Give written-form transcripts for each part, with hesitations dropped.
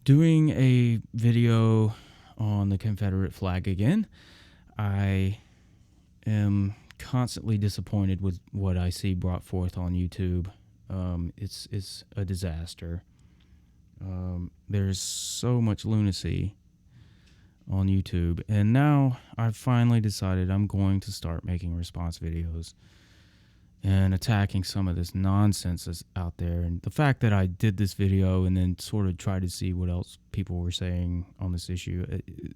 doing a video on the Confederate flag again. I am constantly disappointed with what I see brought forth on YouTube. It's a disaster. There's so much lunacy on YouTube, and now I've finally decided I'm going to start making response videos and attacking some of this nonsense that's out there. And the fact that I did this video and then sort of tried to see what else people were saying on this issue, and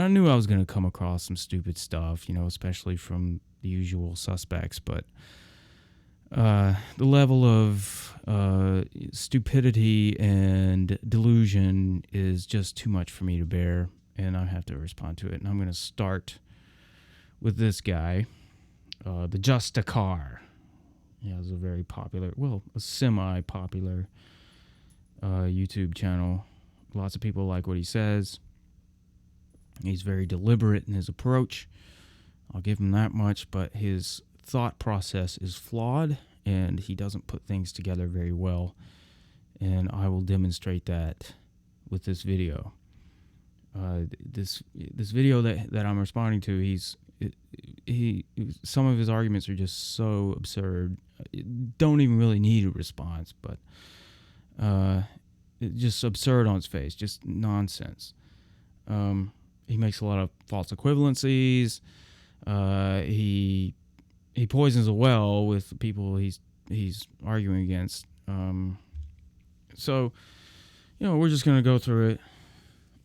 I knew I was going to come across some stupid stuff, especially from the usual suspects, but the level of stupidity and delusion is just too much for me to bear, and I have to respond to it. And I'm going to start with this guy, the Justicar. Yeah, it's a very popular, a semi-popular YouTube channel. Lots of people like what he says. He's very deliberate in his approach. I'll give him that much, but his thought process is flawed, and he doesn't put things together very well. And I will demonstrate that with this video. This video that I'm responding to, some of his arguments are just so absurd. Don't even really need a response, but just absurd on its face, just nonsense. He makes a lot of false equivalencies. He poisons a well with the people he's arguing against. So we're just gonna go through it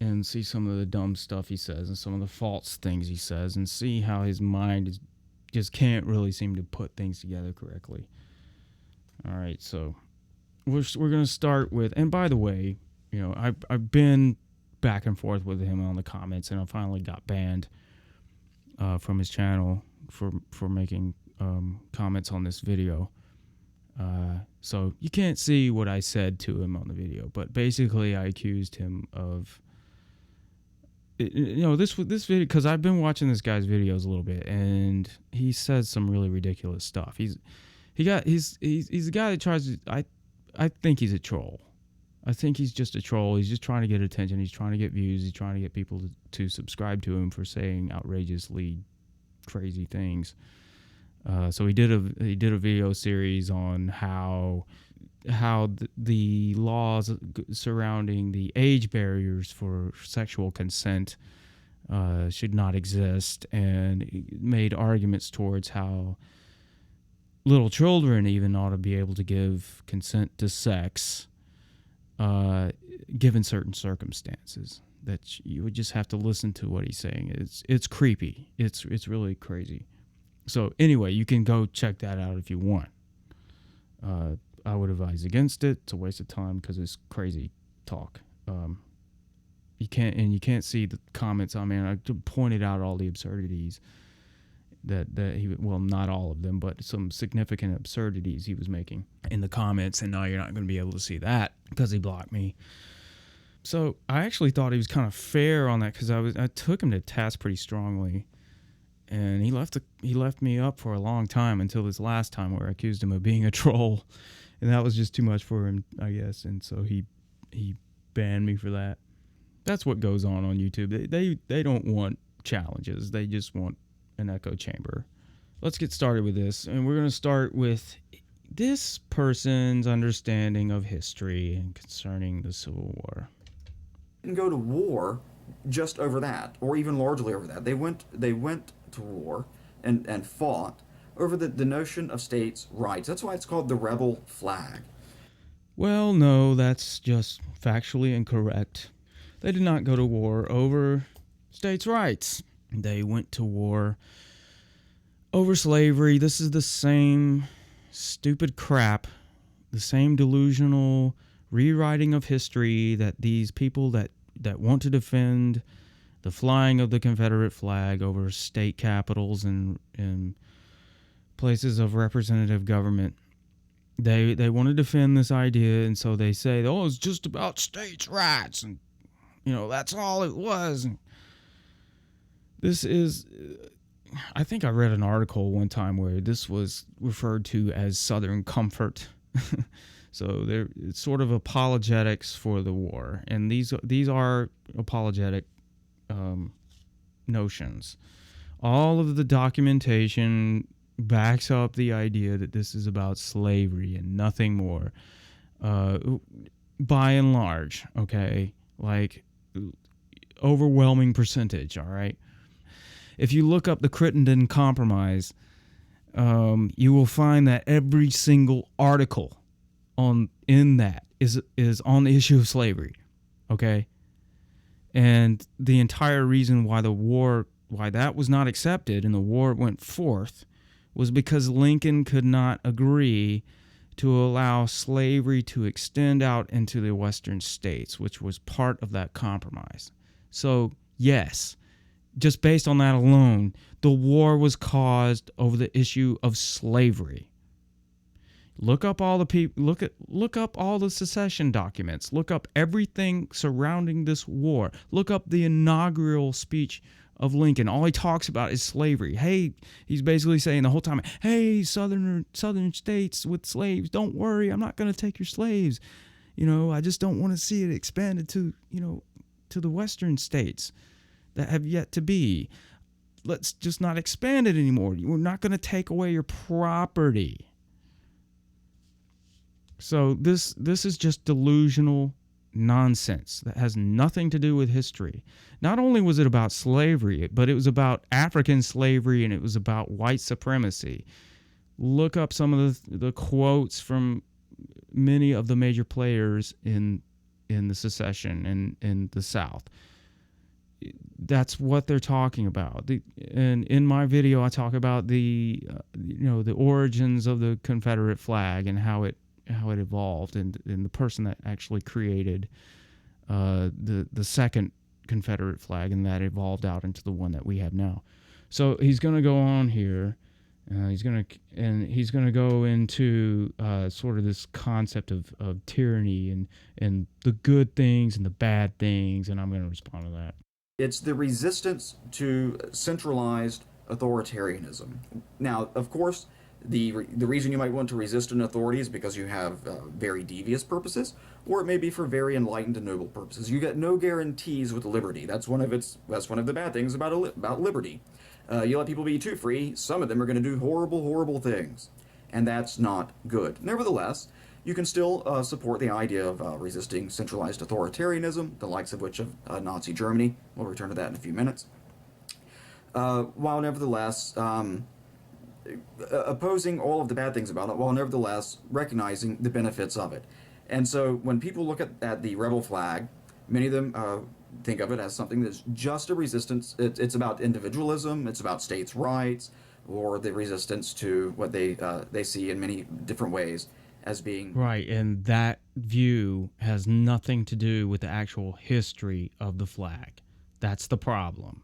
and see some of the dumb stuff he says and some of the false things he says, and see how his mind just can't really seem to put things together correctly. All right, so we're gonna start with, and by the way, I've been back and forth with him on the comments, and I finally got banned from his channel for making comments on this video. So you can't see what I said to him on the video, but basically I accused him of this video, because I've been watching this guy's videos a little bit, and he says some really ridiculous stuff. He's a guy that tries to, I think he's a troll. I think he's just a troll. He's just trying to get attention. He's trying to get views. He's trying to get people to subscribe to him for saying outrageously crazy things. So he did a video series on how the laws surrounding the age barriers for sexual consent should not exist, and made arguments towards how little children even ought to be able to give consent to sex, given certain circumstances. That you would just have to listen to what he's saying. It's creepy. It's really crazy. So anyway, you can go check that out if you want. I would advise against it. It's a waste of time because it's crazy talk. You can't see the comments. I mean, I pointed out all the absurdities that he, not all of them, but some significant absurdities he was making in the comments, and now you're not going to be able to see that because he blocked me. So I actually thought he was kind of fair on that, because I took him to task pretty strongly, and he left me up for a long time until this last time where I accused him of being a troll, and that was just too much for him, I guess, and so he banned me for that. That's what goes on YouTube. They don't want challenges. They just want an echo chamber. Let's get started with this, and we're going to start with this person's understanding of history and concerning the Civil War. Didn't go to war just over that, or even largely over that. They went to war and fought over the notion of states' rights. That's why it's called the rebel flag. Well, no, that's just factually incorrect. They did not go to war over states' rights. They went to war over slavery. This is the same stupid crap, the same delusional rewriting of history that these people that want to defend the flying of the Confederate flag over state capitals and places of representative government, they want to defend this idea, and so they say, it's just about states' rights, and that's all it was. And this is, I think I read an article one time where this was referred to as Southern comfort. So it's sort of apologetics for the war, and these are apologetic notions. All of the documentation backs up the idea that this is about slavery and nothing more. By and large, okay, like overwhelming percentage. All right. If you look up the Crittenden Compromise, you will find that every single article in that is on the issue of slavery. Okay. And the entire reason why that was not accepted and the war went forth was because Lincoln could not agree to allow slavery to extend out into the western states, which was part of that compromise. So, yes, just based on that alone, the war was caused over the issue of slavery. Look up all the people. Look up all the secession documents. Look up everything surrounding this war. Look up the inaugural speech of Lincoln. All he talks about is slavery. Hey, he's basically saying the whole time, "Hey, southern states with slaves, don't worry. I'm not going to take your slaves. I just don't want to see it expanded to the western states that have yet to be. Let's just not expand it anymore. We're not going to take away your property." So this is just delusional nonsense that has nothing to do with history. Not only was it about slavery, but it was about African slavery and it was about white supremacy. Look up some of the quotes from many of the major players in the secession and in the South. That's what they're talking about. And in my video, I talk about the origins of the Confederate flag and how it evolved, and the person that actually created the second Confederate flag, and that evolved out into the one that we have now. So he's going to go on here. He's going to go into sort of this concept of tyranny and the good things and the bad things, and I'm going to respond to that. It's the resistance to centralized authoritarianism. Now, of course, the reason you might want to resist an authority is because you have very devious purposes, or it may be for very enlightened and noble purposes. You get no guarantees with liberty. That's one of the bad things about liberty. You let people be too free, some of them are going to do horrible, horrible things, and that's not good. Nevertheless, you can still support the idea of resisting centralized authoritarianism, the likes of which of Nazi Germany. We'll return to that in a few minutes. While nevertheless opposing all of the bad things about it, while nevertheless recognizing the benefits of it. And so when people look at the rebel flag, many of them think of it as something that's just a resistance. It's about individualism, it's about states' rights, or the resistance to what they see in many different ways as being... Right, and that view has nothing to do with the actual history of the flag. That's the problem.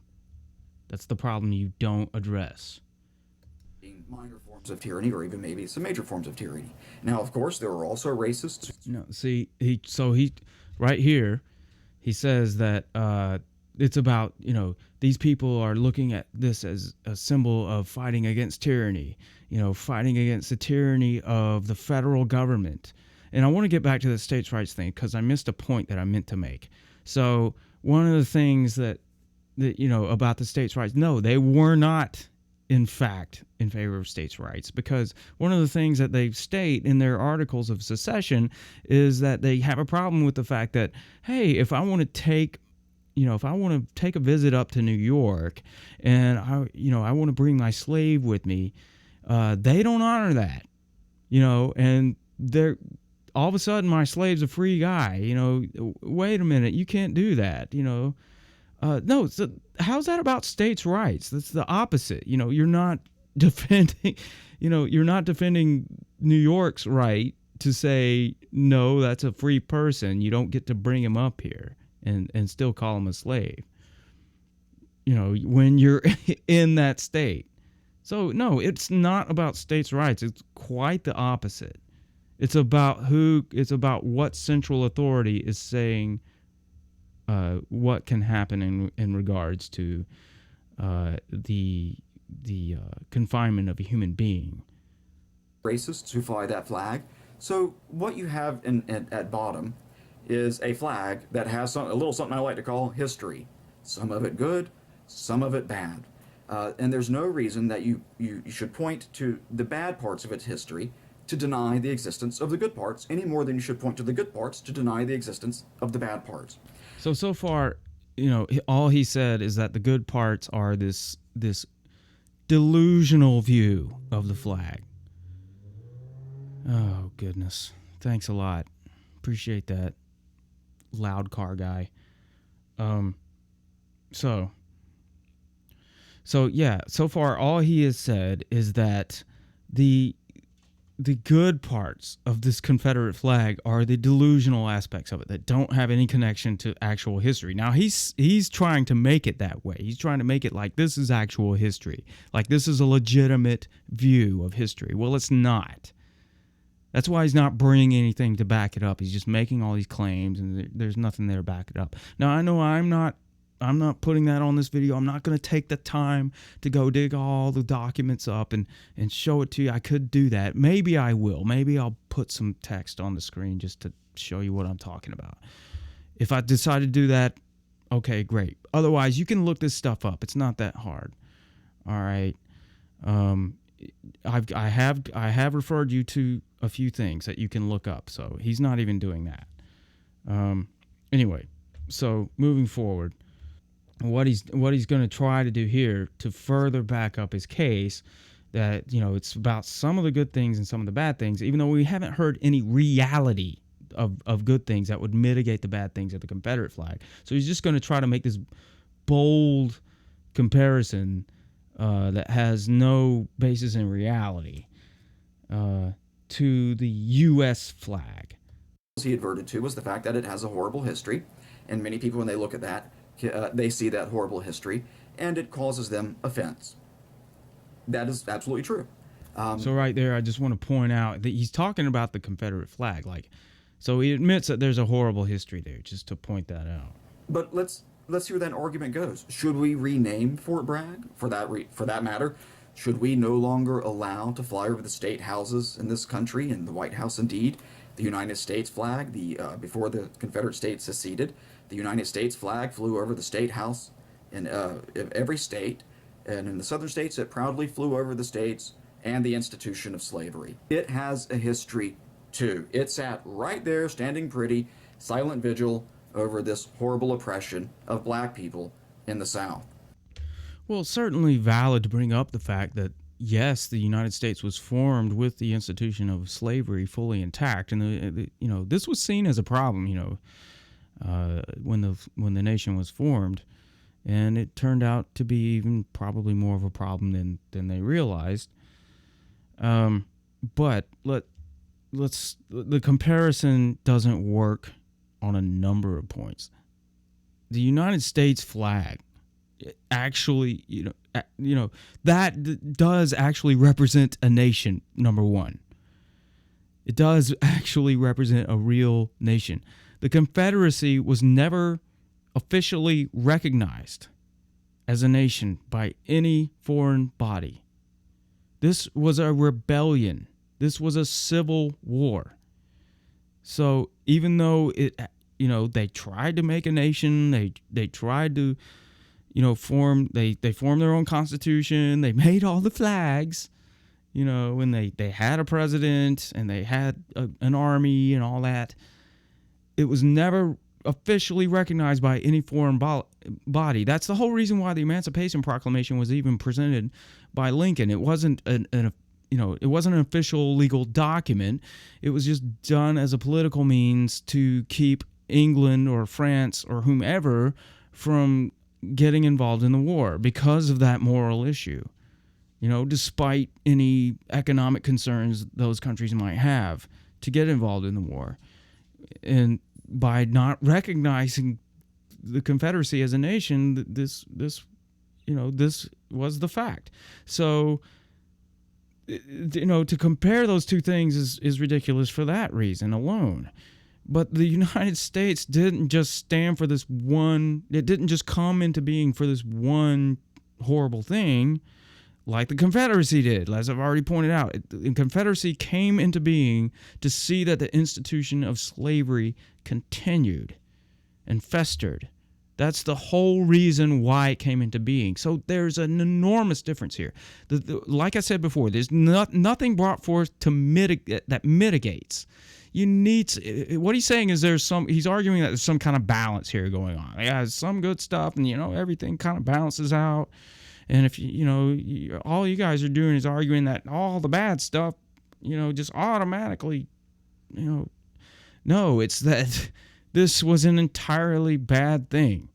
That's the problem you don't address. Minor forms of tyranny, or even maybe some major forms of tyranny. Now, of course, there are also racists. No, see, he right here, he says that it's about, these people are looking at this as a symbol of fighting against tyranny, fighting against the tyranny of the federal government. And I want to get back to the states' rights thing because I missed a point that I meant to make. So one of the things that about the states' rights, no, they were not, in fact, in favor of states' rights, because one of the things that they state in their articles of secession is that they have a problem with the fact that, hey, if I want to take a visit up to New York and I want to bring my slave with me, they don't honor that, and they're all of a sudden my slave's a free guy. Wait a minute, you can't do that. No, so how's that about states' rights? That's the opposite. You're not defending, New York's right to say, no, that's a free person. You don't get to bring him up here and still call him a slave, when you're in that state. So, no, it's not about states' rights. It's quite the opposite. It's about what central authority is saying what can happen in regards to the confinement of a human being. Racists who fly that flag So what you have at bottom is a flag that has a little something I like to call history. Some of it good, some of it bad. And there's no reason that you should point to the bad parts of its history to deny the existence of the good parts any more than you should point to the good parts to deny the existence of the bad parts. So far, all he said is that the good parts are this delusional view of the flag. Oh, goodness. Thanks a lot. Appreciate that, loud car guy. So yeah, so far all he has said is that the good parts of this Confederate flag are the delusional aspects of it that don't have any connection to actual history. Now he's trying to make it that way. He's trying to make it like this is actual history, like this is a legitimate view of history. Well, it's not. That's why he's not bringing anything to back it up. He's just making all these claims, and there's nothing there to back it up. Now, I know I'm not putting that on this video. I'm not going to take the time to go dig all the documents up and show it to you. I could do that. Maybe I will. Maybe I'll put some text on the screen just to show you what I'm talking about. If I decide to do that, okay, great. Otherwise, you can look this stuff up. It's not that hard. All right. I have referred you to a few things that you can look up. So he's not even doing that. Anyway, so moving forward, what he's going to try to do here to further back up his case that it's about some of the good things and some of the bad things, even though we haven't heard any reality of good things that would mitigate the bad things of the Confederate flag. So he's just going to try to make this bold comparison that has no basis in reality to the U.S. flag. He adverted to was the fact that it has a horrible history, and many people, when they look at that, they see that horrible history, and it causes them offense. That is absolutely true. So right there, I just want to point out that he's talking about the Confederate flag. So he admits that there's a horrible history there, just to point that out. But let's see where that argument goes. Should we rename Fort Bragg? For that matter, should we no longer allow to fly over the state houses in this country, and the White House indeed, the United States flag? Before the Confederate States seceded, the United States flag flew over the state house in every state, and in the southern states it proudly flew over the states and the institution of slavery. It has a history too. It sat right there standing pretty, silent vigil over this horrible oppression of black people in the South. Well, it's certainly valid to bring up the fact that, yes, the United States was formed with the institution of slavery fully intact, and this was seen as a problem, when the nation was formed, and it turned out to be even probably more of a problem than they realized. But the comparison doesn't work on a number of points. The United States flag actually, that does actually represent a nation, number one. It does actually represent a real nation. The Confederacy was never officially recognized as a nation by any foreign body. This was a rebellion. This was a civil war. So even though they tried to make a nation, they tried to, form their own constitution. They made all the flags, and they had a president and they had an army and all that. It was never officially recognized by any foreign body. That's the whole reason why the Emancipation Proclamation was even presented by Lincoln. It wasn't it wasn't an official legal document. It was just done as a political means to keep England or France or whomever from getting involved in the war because of that moral issue. Despite any economic concerns those countries might have to get involved in the war. And by not recognizing the Confederacy as a nation, this was the fact. So, to compare those two things is ridiculous for that reason alone. But the United States didn't just stand for this one, it didn't just come into being for this one horrible thing. like the Confederacy did, as I've already pointed out. The Confederacy came into being to see that the institution of slavery continued and festered. That's the whole reason why it came into being. So there's an enormous difference here. Like I said before, there's nothing brought forth to that mitigates. You need what he's saying is he's arguing that there's some kind of balance here going on. Yeah, some good stuff, and everything kind of balances out. And if all you guys are doing is arguing that all the bad stuff, just automatically, no, it's that this was an entirely bad thing.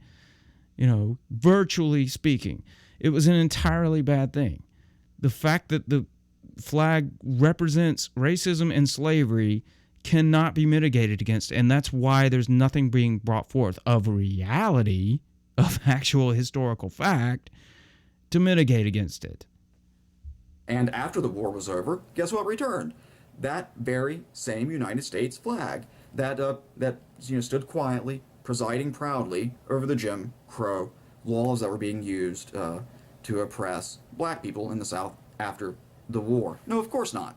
Virtually speaking, it was an entirely bad thing. The fact that the flag represents racism and slavery cannot be mitigated against, and that's why there's nothing being brought forth of reality, of actual historical fact, to mitigate against it. And after the war was over, guess what returned? That very same United States flag that stood quietly, presiding proudly over the Jim Crow laws that were being used to oppress black people in the South after the war. No, of course not.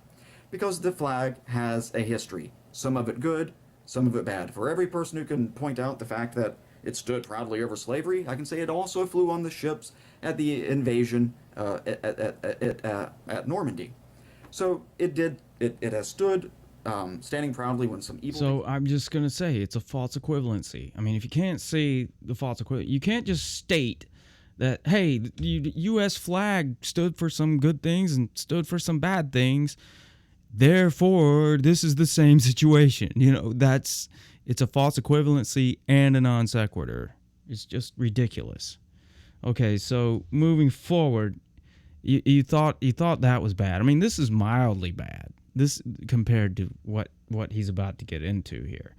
Because the flag has a history. Some of it good, some of it bad. For every person who can point out the fact that it stood proudly over slavery, I can say it also flew on the ships at the invasion at Normandy. So it has stood standing proudly when some evil... So I'm just going to say it's a false equivalency. I mean, if you can't see the false equivalency, you can't just state that, hey, the U.S. flag stood for some good things and stood for some bad things. Therefore, this is the same situation. It's a false equivalency and a non sequitur. It's just ridiculous. Okay, so moving forward, you thought that was bad. I mean, this is mildly bad. This compared to what he's about to get into here.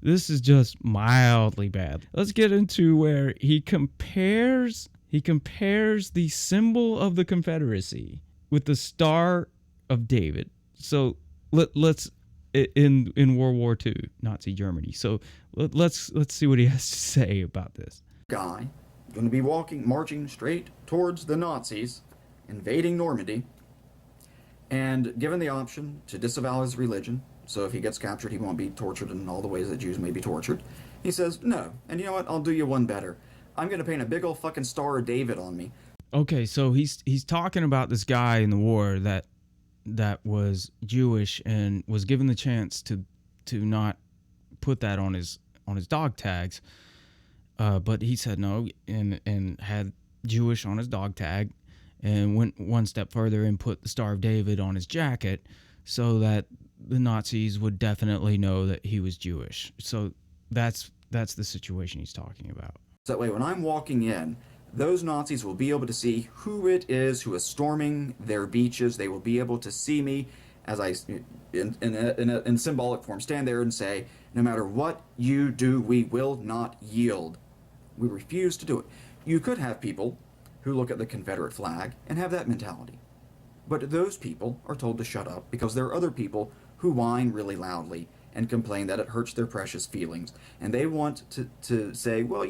This is just mildly bad. Let's get into where he compares the symbol of the Confederacy with the Star of David. So let's in World War II, Nazi Germany. So let's see what he has to say about this. Guy going to be marching straight towards the Nazis, invading Normandy, and given the option to disavow his religion, so if he gets captured, he won't be tortured in all the ways that Jews may be tortured. He says, no, and you know what? I'll do you one better. I'm going to paint a big old fucking Star of David on me. Okay, so he's talking about this guy in the war that was Jewish and was given the chance to not put that on his dog tags, but he said no and had Jewish on his dog tag, and went one step further and put the Star of David on his jacket so that the Nazis would definitely know that he was Jewish. So that's the situation he's talking about. So that way, when I'm walking in, those Nazis will be able to see who it is who is storming their beaches. They will be able to see me as I, in symbolic form, stand there and say, no matter what you do, we will not yield. We refuse to do it. You could have people who look at the Confederate flag and have that mentality. But those people are told to shut up because there are other people who whine really loudly and complain that it hurts their precious feelings. And they want to say, well,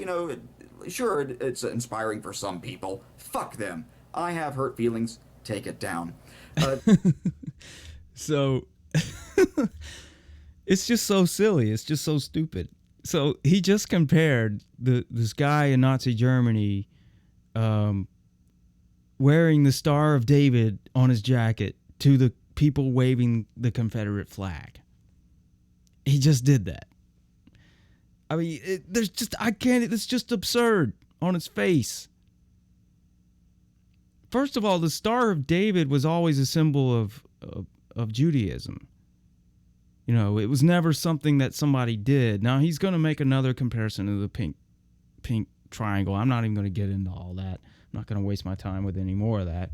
sure, it's inspiring for some people. Fuck them. I have hurt feelings. Take it down. So it's just so silly. It's just so stupid. So he just compared this guy in Nazi Germany wearing the Star of David on his jacket to the people waving the Confederate flag. He just did that. I mean, it's just absurd on its face. First of all, the Star of David was always a symbol of Judaism. It was never something that somebody did. Now he's going to make another comparison to the pink triangle. I'm not even going to get into all that. I'm not going to waste my time with any more of that.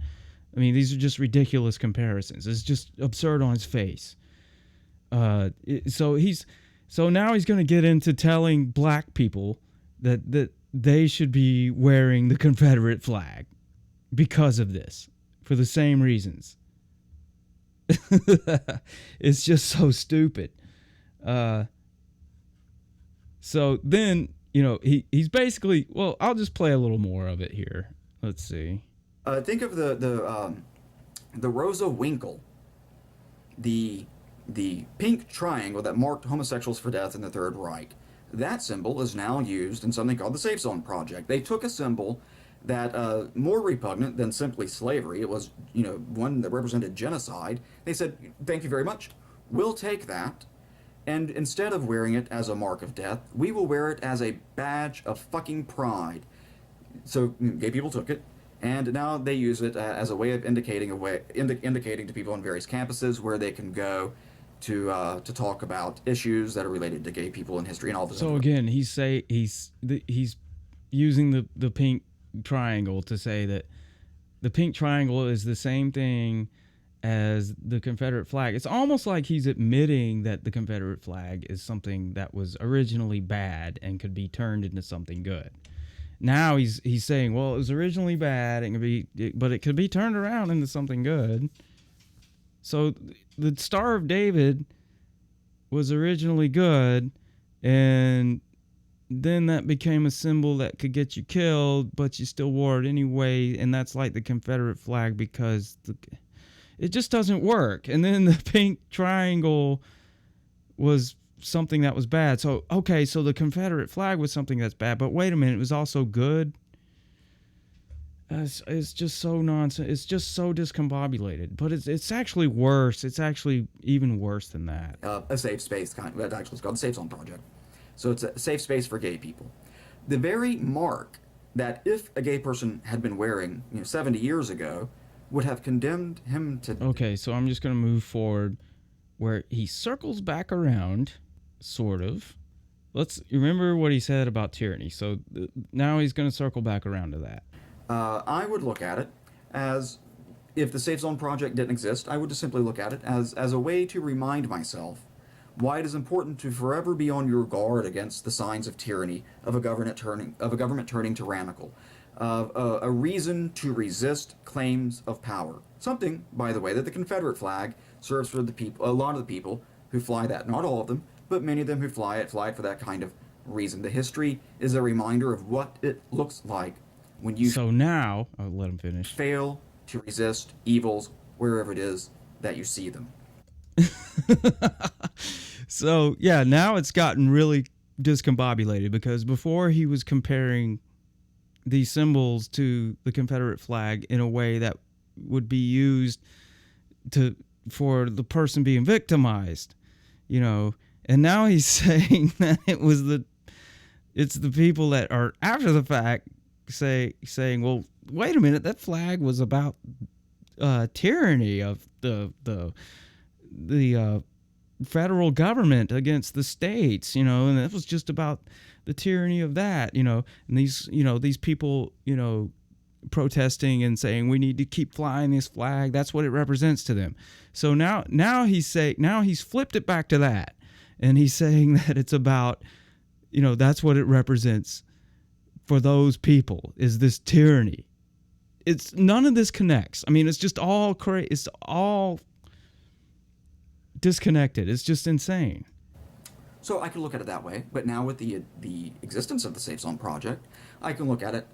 I mean, these are just ridiculous comparisons. It's just absurd on his face. So now he's going to get into telling black people that they should be wearing the Confederate flag because of this, for the same reasons. It's just so stupid. So then, he's basically, well, I'll just play a little more of it here. Let's see. Think of the Rosa Winkle, the pink triangle that marked homosexuals for death in the Third Reich. That symbol is now used in something called the Safe Zone Project. They took a symbol that more repugnant than simply slavery. It was, one that represented genocide. They said, "Thank you very much. We'll take that, and instead of wearing it as a mark of death, we will wear it as a badge of fucking pride." So gay people took it, and now they use it as a way of indicating to people on various campuses where they can go to talk about issues that are related to gay people in history and all this. So again, he's using the pink triangle to say that the pink triangle is the same thing as the Confederate flag. It's almost like he's admitting that the Confederate flag is something that was originally bad and could be turned into something good. Now he's saying, well, it was originally bad but it could be turned around into something good. So the Star of David was originally good, and then that became a symbol that could get you killed, but you still wore it anyway, and that's like the Confederate flag because it just doesn't work. And then the pink triangle was something that was bad. So, okay, so the Confederate flag was something that's bad, but wait a minute, it was also good? It's just so nonsense. It's just so discombobulated. But it's actually worse. It's actually even worse than that. A safe space that actually is called the Safe Zone Project. So it's a safe space for gay people. The very mark that if a gay person had been wearing 70 years ago would have condemned him to... Okay, so I'm just going to move forward where he circles back around, sort of. Let's remember what he said about tyranny. So now he's going to circle back around to that. I would look at it as, if the Safe Zone Project didn't exist, I would just simply look at it as a way to remind myself why it is important to forever be on your guard against the signs of tyranny, of a government turning tyrannical, of a reason to resist claims of power. Something, by the way, that the Confederate flag serves for a lot of the people who fly that. Not all of them, but many of them who fly it for that kind of reason. The history is a reminder of what it looks like when you... So now, I'll let him finish. ...fail to resist evils wherever it is that you see them. So, yeah, now it's gotten really discombobulated because before he was comparing these symbols to the Confederate flag in a way that would be used for the person being victimized, and now he's saying that it's the people that are after the fact saying, well, wait a minute, that flag was about tyranny of the federal government against the states, and it was just about the tyranny of that, and these people, protesting and saying we need to keep flying this flag. That's what it represents to them. So now he's flipped it back to that, and he's saying that it's about, that's what it represents for those people is this tyranny. It's none of this connects. I mean, it's just all it's all disconnected. It's just insane. So I can look at it that way, but now with the existence of the Safe Zone Project, I can look at it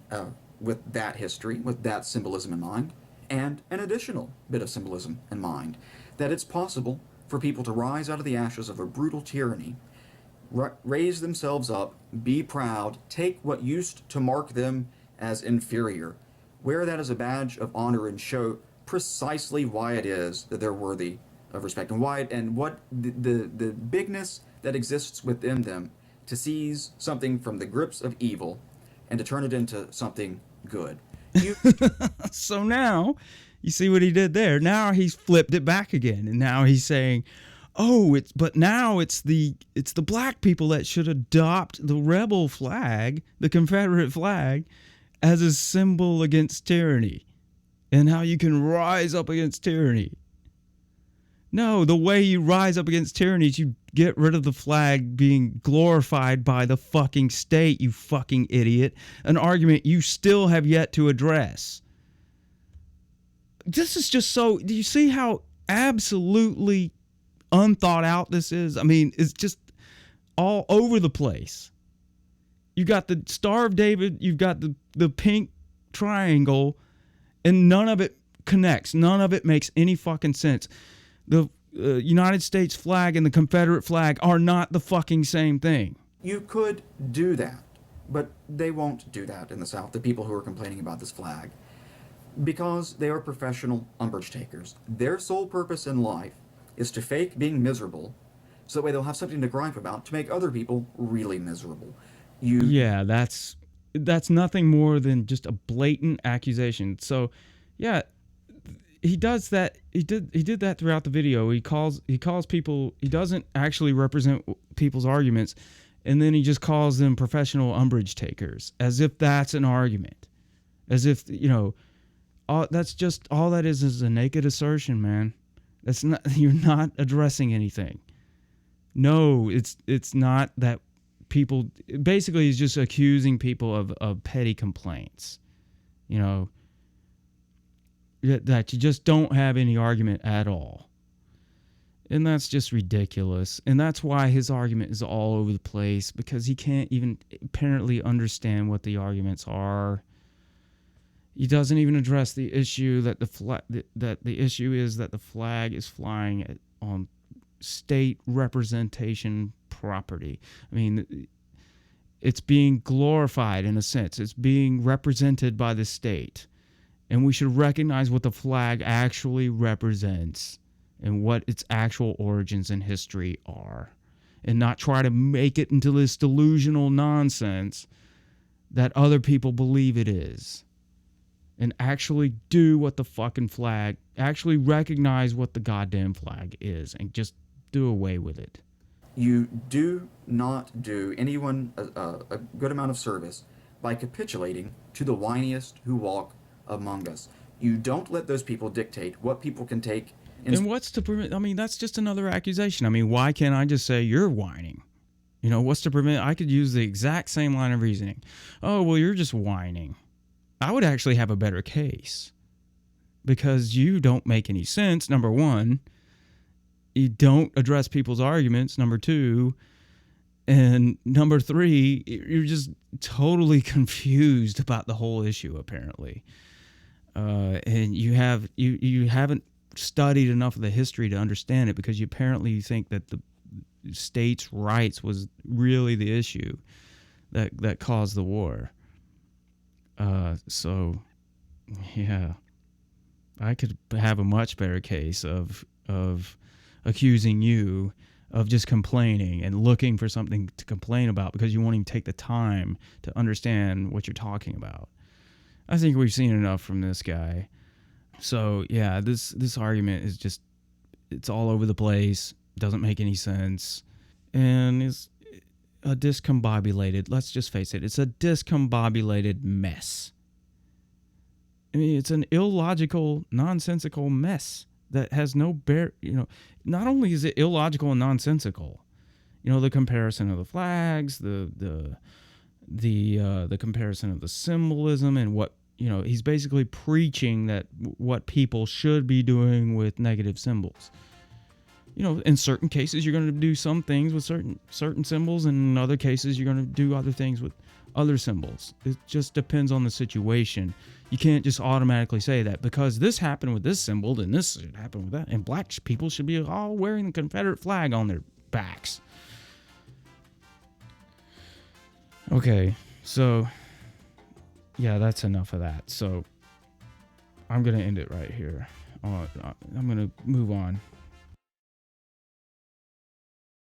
with that history, with that symbolism in mind, and an additional bit of symbolism in mind, that it's possible for people to rise out of the ashes of a brutal tyranny, raise themselves up, be proud, take what used to mark them as inferior, wear that as a badge of honor, and show precisely why it is that they're worthy of respect, and what the bigness that exists within them to seize something from the grips of evil and to turn it into something good. So now, you see what he did there? Now he's flipped it back again, and now he's saying, but now it's the black people that should adopt the rebel flag, the Confederate flag, as a symbol against tyranny, and how you can rise up against tyranny. No, the way you rise up against tyranny is you get rid of the flag being glorified by the fucking state, you fucking idiot. An argument you still have yet to address. This is just so... Do you see how absolutely unthought out this is? I mean, it's just all over the place. You got the Star of David, you've got the pink triangle, And none of it connects. None of it makes any fucking sense. The United States flag and the Confederate flag are not the fucking same thing. You could do that, but they won't do that in the South, the people who are complaining about this flag, because they are professional umbrage takers. Their sole purpose in life is to fake being miserable, so that way they'll have something to gripe about to make other people really miserable. Yeah, that's nothing more than just a blatant accusation. So, yeah, he does that. He did that throughout the video. He calls people. He doesn't actually represent people's arguments, and then he just calls them professional umbrage takers, as if that's an argument, as if that's just all that is a naked assertion, man. That's not. You're not addressing anything. No, it's not that. People basically he's just accusing people of petty complaints, that you just don't have any argument at all. And that's just ridiculous. And that's why his argument is all over the place, because he can't even apparently understand what the arguments are. He doesn't even address the issue that the issue is that the flag is flying on state representation property. I mean, it's being glorified in a sense. It's being represented by the state. And we should recognize what the flag actually represents and what its actual origins and history are. And not try to make it into this delusional nonsense that other people believe it is. And actually do what the fucking flag, actually recognize what the goddamn flag is and just do away with it. You do not do anyone a good amount of service by capitulating to the whiniest who walk among us. You don't let those people dictate what people can take. And what's to prevent? I mean, that's just another accusation. I mean, why can't I just say you're whining? What's to prevent? I could use the exact same line of reasoning. Oh, well, you're just whining. I would actually have a better case, because you don't make any sense, number one. You don't address people's arguments, number two. And number three, you're just totally confused about the whole issue, apparently. And you haven't studied enough of the history to understand it, because you apparently think that the states' rights was really the issue that caused the war. So, yeah, I could have a much better case of accusing you of just complaining and looking for something to complain about because you won't even take the time to understand what you're talking about. I think we've seen enough from this guy. So, yeah, this argument is just, it's all over the place, doesn't make any sense, and is a discombobulated, let's just face it, it's a discombobulated mess. I mean, it's an illogical, nonsensical mess that has no not only is it illogical and nonsensical, the comparison of the flags, the comparison of the symbolism, and what, he's basically preaching that what people should be doing with negative symbols. In certain cases, you're going to do some things with certain symbols, and in other cases, you're going to do other things with other symbols. It just depends on the situation. You can't just automatically say that because this happened with this symbol, and this should happen with that, and black people should be all wearing the Confederate flag on their backs. Okay, so yeah, that's enough of that. So I'm going to end it right here. I'm going to move on.